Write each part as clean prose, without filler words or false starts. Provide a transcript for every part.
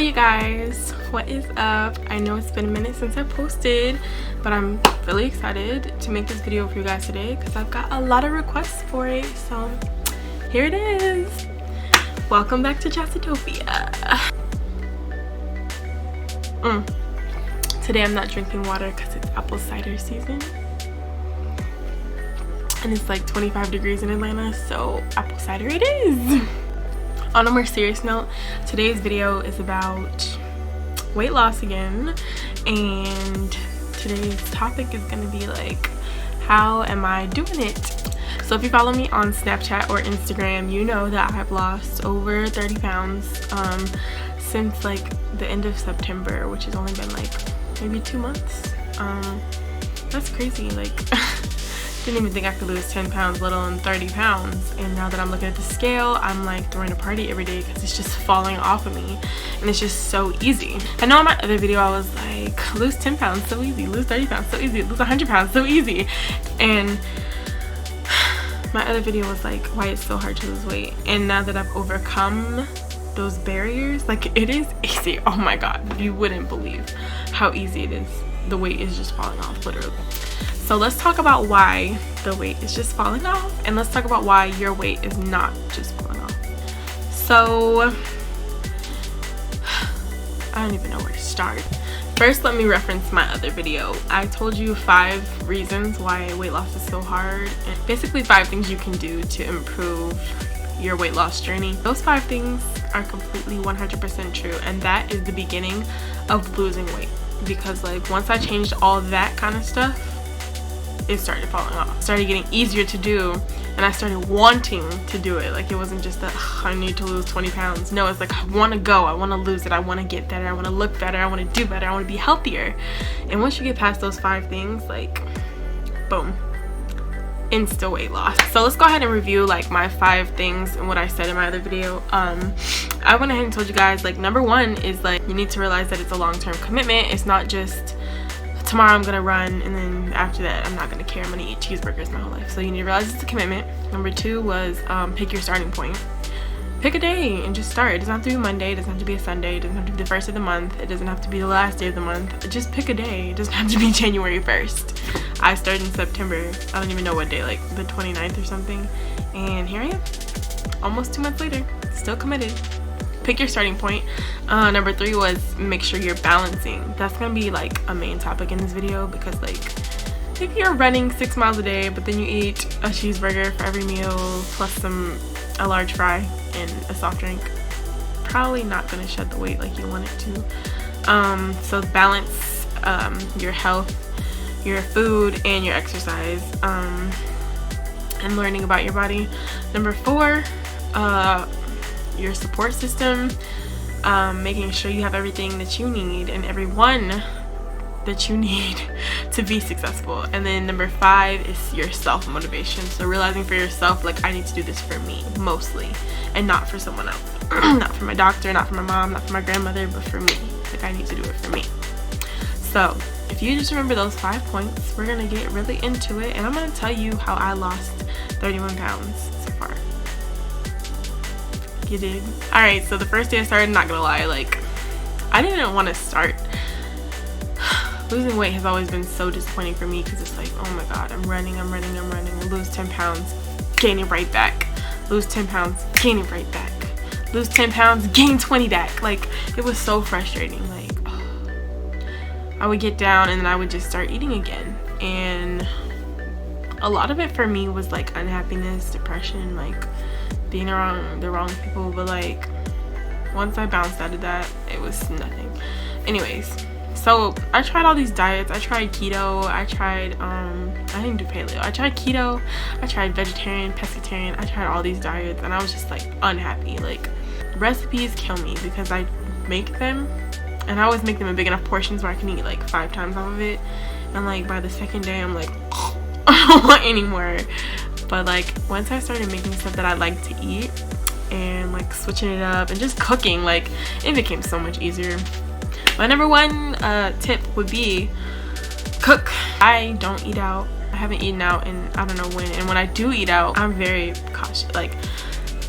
you guys, what is up? I know it's been a minute since I posted, but I'm really excited to make this video for you guys today because I've got a lot of requests for it. So here it is. Welcome back to Chasitopia. Today I'm not drinking water because it's apple cider season and it's like 25 degrees in Atlanta, so apple cider it is. On a more serious note, today's video is about weight loss again, and today's topic is going to be like, how am I doing it? So if you follow me on Snapchat or Instagram, you know that I've lost over 30 pounds since like the end of September, which has only been like maybe 2 months. That's crazy. Like didn't even think I could lose 10 pounds, let alone 30 pounds. And now that I'm looking at the scale, I'm like throwing a party every day because it's just falling off of me and it's just so easy. I know in my other video I was like, lose 10 pounds so easy, lose 30 pounds so easy, lose 100 pounds so easy. And my other video was like, why it's so hard to lose weight. And now that I've overcome those barriers, like it is easy. Oh my god, you wouldn't believe how easy it is. The weight is just falling off, literally. So let's talk about why the weight is just falling off, and let's talk about why your weight is not just falling off. So I don't even know where to start. First, let me reference my other video. I told you 5 reasons why weight loss is so hard, and basically 5 things you can do to improve your weight loss journey. Those 5 things are completely 100% true, and that is the beginning of losing weight. Because like once I changed all that kind of stuff, it started falling off. It started getting easier to do, and I started wanting to do it. Like it wasn't just that I need to lose 20 pounds. No, it's like I want to go, I want to lose it, I want to get better, I want to look better, I want to do better, I want to be healthier. And once you get past those 5 things, like boom, insta weight loss. So let's go ahead and review like my 5 things and what I said in my other video. I went ahead and told you guys, like, number 1 is like you need to realize that it's a long-term commitment. It's not just tomorrow I'm gonna run and then after that I'm not gonna care, I'm gonna eat cheeseburgers my whole life. So you need to realize it's a commitment. Number 2 was pick your starting point. Pick a day and just start. It doesn't have to be Monday, it doesn't have to be a Sunday, it doesn't have to be the first of the month, it doesn't have to be the last day of the month. Just pick a day. It doesn't have to be January 1st. I started in September, I don't even know what day, like the 29th or something, and here I am almost 2 months later, still committed. Pick your starting point. Number 3 was make sure you're balancing. That's gonna be like a main topic in this video, because like if you're running 6 miles a day but then you eat a cheeseburger for every meal plus a large fry and a soft drink, probably not gonna shed the weight like you want it to. So balance your health, your food, and your exercise, and learning about your body. Number 4, your support system, making sure you have everything that you need and everyone that you need to be successful. And then number 5 is your self-motivation. So realizing for yourself, like, I need to do this for me mostly and not for someone else. Not for my doctor, not for my mom, not for my grandmother, but for me. Like, I need to do it for me. So if you just remember those 5 points, we're gonna get really into it, and I'm gonna tell you how I lost 31 pounds so far. You did. Alright, so the first day I started, not gonna lie, like, I didn't want to start. Losing weight has always been so disappointing for me because it's like, oh my god, I'm running, I lose 10 pounds, gain it right back, lose 10 pounds, gain it right back, lose 10 pounds, gain 20 back. Like, it was so frustrating. Like, I would get down and then I would just start eating again, and a lot of it for me was like unhappiness, depression, like being around the wrong people. But like once I bounced out of that, it was nothing. Anyways, so I tried all these diets. I tried keto, I didn't do paleo, I tried keto, I tried vegetarian, pescatarian, I tried all these diets, and I was just like unhappy. Like, recipes kill me because I make them and I always make them in big enough portions where I can eat like 5 times off of it, and like by the second day I'm like, I don't want any more. But like once I started making stuff that I like to eat and like switching it up and just cooking, like it became so much easier. My number 1 tip would be cook. I don't eat out. I haven't eaten out in I don't know when, and when I do eat out, I'm very cautious. Like,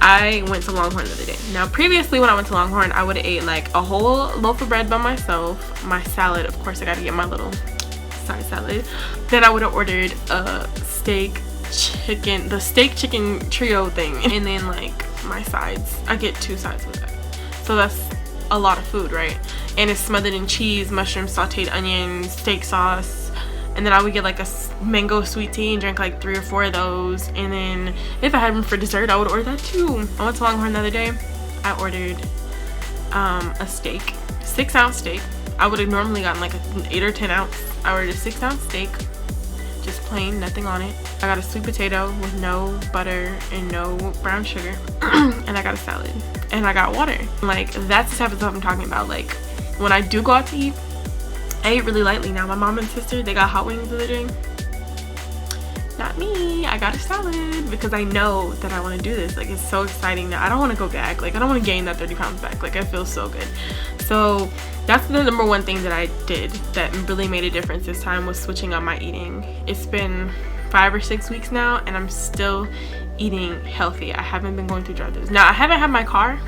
I went to Longhorn the other day. Now previously when I went to Longhorn, I would have ate like a whole loaf of bread by myself, my salad, of course I gotta get my little side salad. Then I would have ordered a the steak chicken trio thing, and then like my sides. I get 2 sides with that, so that's a lot of food, right? And it's smothered in cheese, mushrooms, sauteed onions, steak sauce, and then I would get like a mango sweet tea and drink like 3 or 4 of those. And then if I had them for dessert, I would order that too. I went to Longhorn the other day. I ordered a steak, 6-ounce steak. I would have normally gotten like an 8 or 10 ounce. I ordered a 6-ounce steak, just plain, nothing on it. I got a sweet potato with no butter and no brown sugar, and I got a salad, and I got water. Like, that's the type of stuff I'm talking about. Like, when I do go out to eat, I eat really lightly now. My mom and sister, they got hot wings the other day. Not me. I got a salad because I know that I want to do this. Like, it's so exciting now. I don't want to go back. Like, I don't want to gain that 30 pounds back. Like, I feel so good. So that's the number one thing that I did that really made a difference this time, was switching up my eating. It's been 5 or 6 weeks now, and I'm still eating healthy. I haven't been going through drive-thrus. Now, I haven't had my car,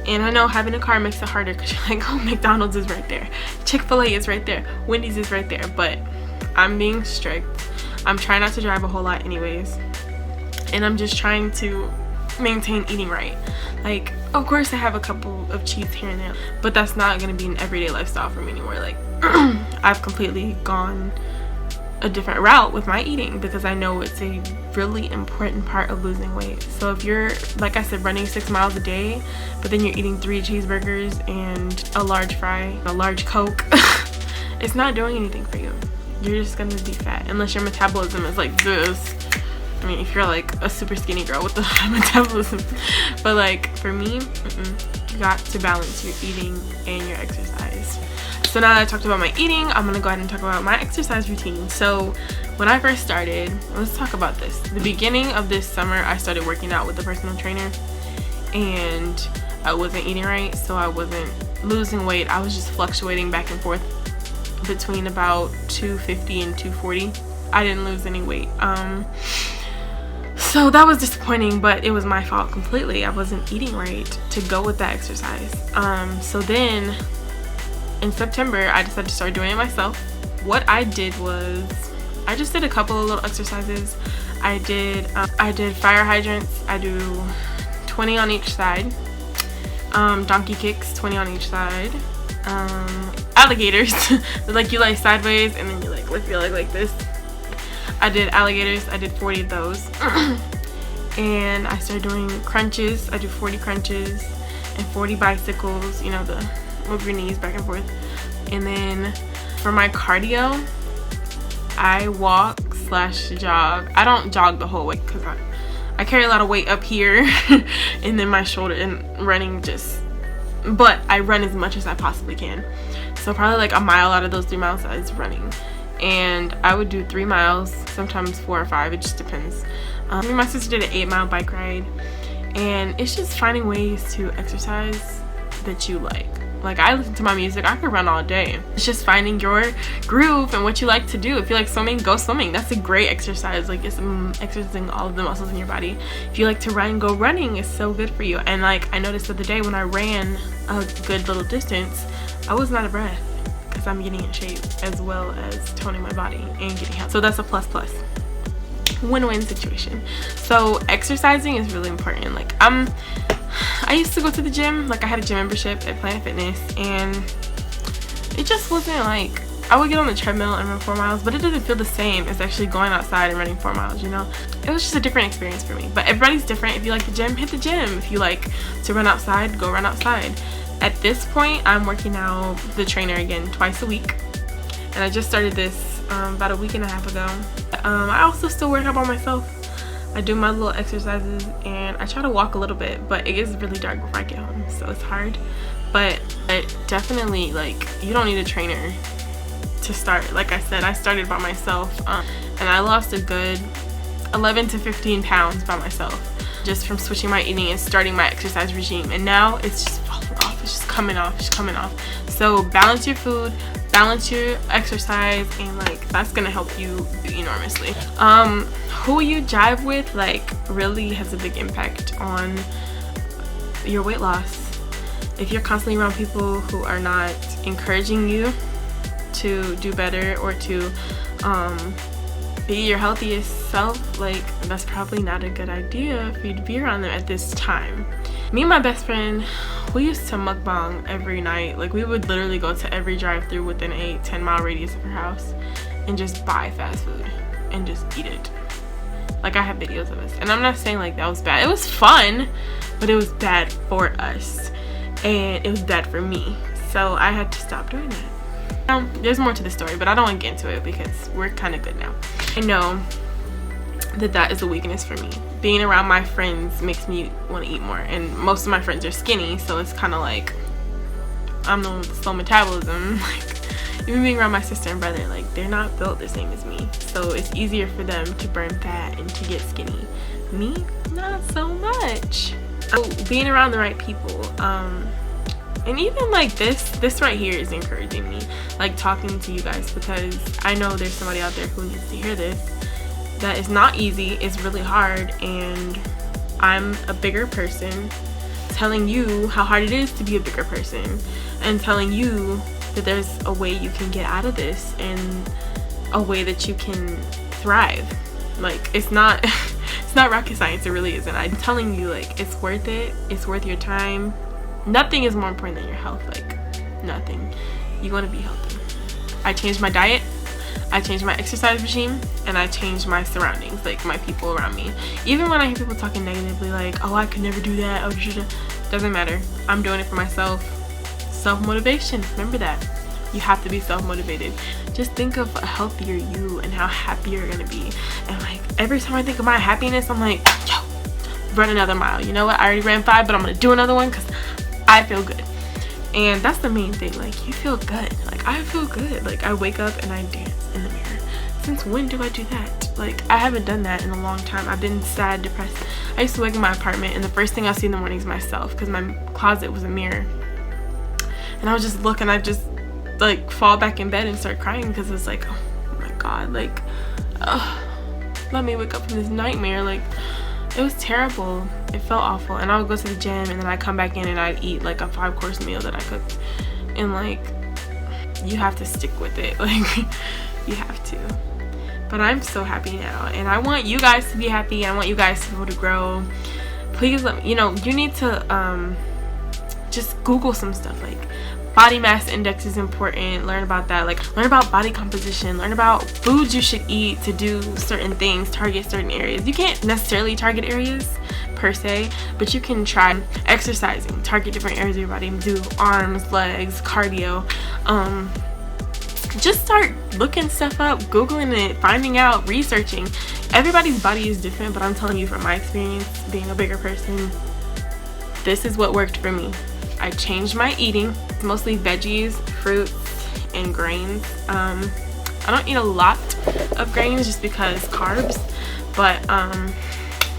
and I know having a car makes it harder because you're like, oh, McDonald's is right there, Chick-fil-A is right there, Wendy's is right there. But I'm being strict. I'm trying not to drive a whole lot anyways, and I'm just trying to maintain eating right. Like, of course I have a couple of cheats here and there, but that's not going to be an everyday lifestyle for me anymore. Like, I've completely gone a different route with my eating because I know it's a really important part of losing weight. So if you're, like I said, running 6 miles a day, but then you're eating 3 cheeseburgers and a large fry, a large Coke, it's not doing anything for you. You're just gonna be fat unless your metabolism is like this. I mean, if you're like a super skinny girl with the high metabolism. But like for me, you got to balance your eating and your exercise. So now that I talked about my eating, I'm gonna go ahead and talk about my exercise routine. So when I first started, let's talk about this. The beginning of this summer, I started working out with a personal trainer, and I wasn't eating right, so I wasn't losing weight. I was just fluctuating back and forth between about 250 and 240. I didn't lose any weight. So that was disappointing, but it was my fault completely. I wasn't eating right to go with that exercise. So then in September, I decided to start doing it myself. What I did was, I just did a couple of little exercises. I did fire hydrants. I do 20 on each side. Donkey kicks, 20 on each side. Alligators, like you lay sideways and then you like lift your leg like this. I did alligators. I did 40 of those. And I started doing crunches. I do 40 crunches and 40 bicycles, you know, the move your knees back and forth. And then for my cardio, I walk / jog. I don't jog the whole way because I carry a lot of weight up here and then my shoulder, and running just, but I run as much as I possibly can. So probably like a mile out of those 3 miles is running. And I would do 3 miles, sometimes 4 or 5, it just depends. Me and my sister did an 8-mile bike ride, and it's just finding ways to exercise that you like. Like, I listen to my music, I could run all day. It's just finding your groove and what you like to do. If you like swimming, go swimming. That's a great exercise. Like, it's exercising all of the muscles in your body. If you like to run, go running. It's so good for you. And like, I noticed the other day when I ran a good little distance, I wasn't out of breath because I'm getting in shape as well as toning my body and getting healthy. So that's a plus. Win-win situation. So exercising is really important. Like, I used to go to the gym. Like, I had a gym membership at Planet Fitness, and it just wasn't like, I would get on the treadmill and run 4 miles, but it doesn't feel the same as actually going outside and running 4 miles, you know? It was just a different experience for me. But everybody's different. If you like the gym, hit the gym. If you like to run outside, go run outside. At this point, I'm working out with the trainer again twice a week, and I just started this about a week and a half ago. I also still work out by myself. I do my little exercises and I try to walk a little bit, but it gets really dark before I get home, so it's hard. But definitely, like, you don't need a trainer to start. Like I said, I started by myself, and I lost a good 11 to 15 pounds by myself just from switching my eating and starting my exercise regime. And now it's just falling off. It's just coming off. So balance your food, balance your exercise, and like that's gonna help you enormously. Who you jive with like really has a big impact on your weight loss. If you're constantly around people who are not encouraging you to do better or to be your healthiest self, like that's probably not a good idea for you to be around them at this time. Me and my best friend, we used to mukbang every night. Like we would literally go to every drive-through within a 10-mile radius of her house and just buy fast food and just eat it. Like I have videos of us, and I'm not saying like that was bad. It was fun, but it was bad for us, and it was bad for me. So I had to stop doing that. There's more to the story, but I don't want to get into it because we're kind of good now. I know that is a weakness for me. Being around my friends makes me want to eat more, and most of my friends are skinny, so it's kind of like I'm the one with slow metabolism. Like even being around my sister and brother, like they're not built the same as me, so it's easier for them to burn fat and to get skinny. Me, not so much. So being around the right people, and even like this right here is encouraging me, like talking to you guys, because I know there's somebody out there who needs to hear this. That is not easy, it's really hard, and I'm a bigger person telling you how hard it is to be a bigger person, and telling you that there's a way you can get out of this and a way that you can thrive. Like it's not it's not rocket science, it really isn't. I'm telling you, like it's worth it, it's worth your time. Nothing is more important than your health, like nothing. You want to be healthy. I changed my diet, I changed my exercise regime, and I changed my surroundings, like my people around me. Even when I hear people talking negatively, like, oh, I could never do that, oh, doesn't matter. I'm doing it for myself. Self-motivation, remember that. You have to be self-motivated. Just think of a healthier you and how happy you're gonna be. And like every time I think of my happiness, I'm like, yo, run another mile. You know what? I already ran 5, but I'm gonna do another one because I feel good. And that's the main thing. Like you feel good. Like I feel good. Like I wake up and I dance in the mirror. Since when do I do that? Like I haven't done that in a long time. I've been sad, depressed. I used to wake in my apartment and the first thing I see in the morning is myself, because my closet was a mirror. And I would just look and I just like fall back in bed and start crying, because it's like, oh my god, like let me wake up from this nightmare. Like it was terrible. It felt awful. And I would go to the gym and then I'd come back in and I'd eat like a 5-course meal that I cooked. And like you have to stick with it. Like you have to. But I'm so happy now, and I want you guys to be happy. I want you guys to be able to grow. Please let me, you need to just Google some stuff. Like body mass index is important. Learn about that. Like learn about body composition. Learn about foods you should eat to do certain things, target certain areas. You can't necessarily target areas per se, but you can try exercising, target different areas of your body, do arms, legs, cardio. Just start looking stuff up, Googling it, finding out, researching. Everybody's body is different, but I'm telling you from my experience being a bigger person, this is what worked for me. I changed my eating. It's mostly veggies, fruits, and grains. I don't eat a lot of grains just because carbs, but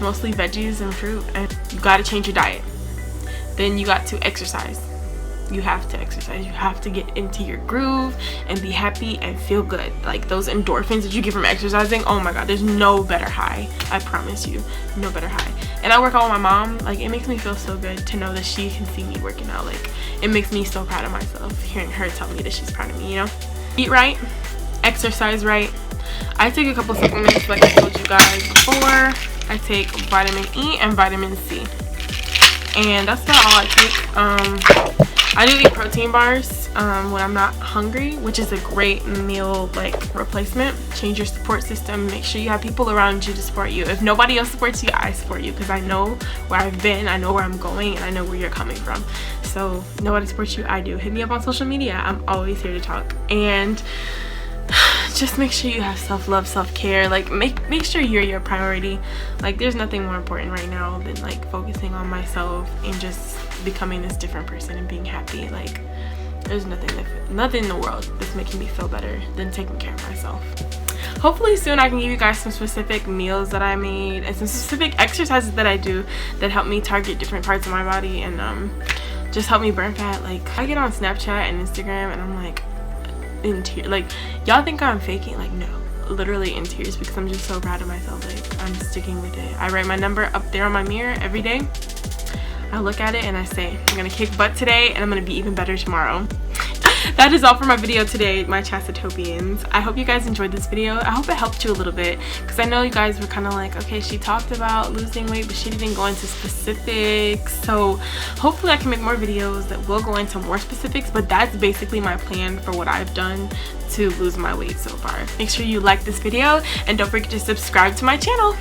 mostly veggies and fruit. And you got to change your diet. Then you got to exercise. You have to exercise. You have to get into your groove and be happy and feel good. Like those endorphins that you get from exercising, oh my god, there's no better high. I promise you, no better high. And I work out with my mom. Like it makes me feel so good to know that she can see me working out. Like it makes me so proud of myself hearing her tell me that she's proud of me, Eat right, exercise right. I take a couple supplements like I told you guys before. I take vitamin E and vitamin C, and that's about all I take. I do eat protein bars when I'm not hungry, which is a great meal like replacement. Change your support system. Make sure you have people around you to support you. If nobody else supports you, I support you, because I know where I've been, I know where I'm going, and I know where you're coming from. So nobody supports you, I do. Hit me up on social media. I'm always here to talk. And just make sure you have self-love, self-care. Like make sure you're your priority. Like there's nothing more important right now than like focusing on myself and just becoming this different person and being happy. Like there's nothing in the world that's making me feel better than taking care of myself. Hopefully soon I can give you guys some specific meals that I made and some specific exercises that I do that help me target different parts of my body and just help me burn fat. Like I get on Snapchat and Instagram and I'm like, in tears. Like, y'all think I'm faking? Like, no, literally in tears, because I'm just so proud of myself. Like, I'm sticking with it. I write my number up there on my mirror every day. I look at it and I say, I'm gonna kick butt today and I'm gonna be even better tomorrow. That is all for my video today, my Chasitopians. I hope you guys enjoyed this video. I hope it helped you a little bit, because I know you guys were kind of like, okay, she talked about losing weight, but she didn't go into specifics. So hopefully I can make more videos that will go into more specifics, but that's basically my plan for what I've done to lose my weight so far. Make sure you like this video and don't forget to subscribe to my channel.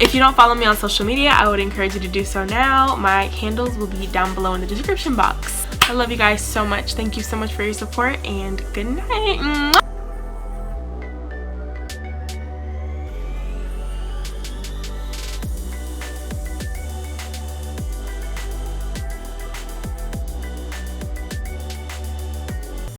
If you don't follow me on social media, I would encourage you to do so now. My handles will be down below in the description box. I love you guys so much. Thank you so much for your support, and good night.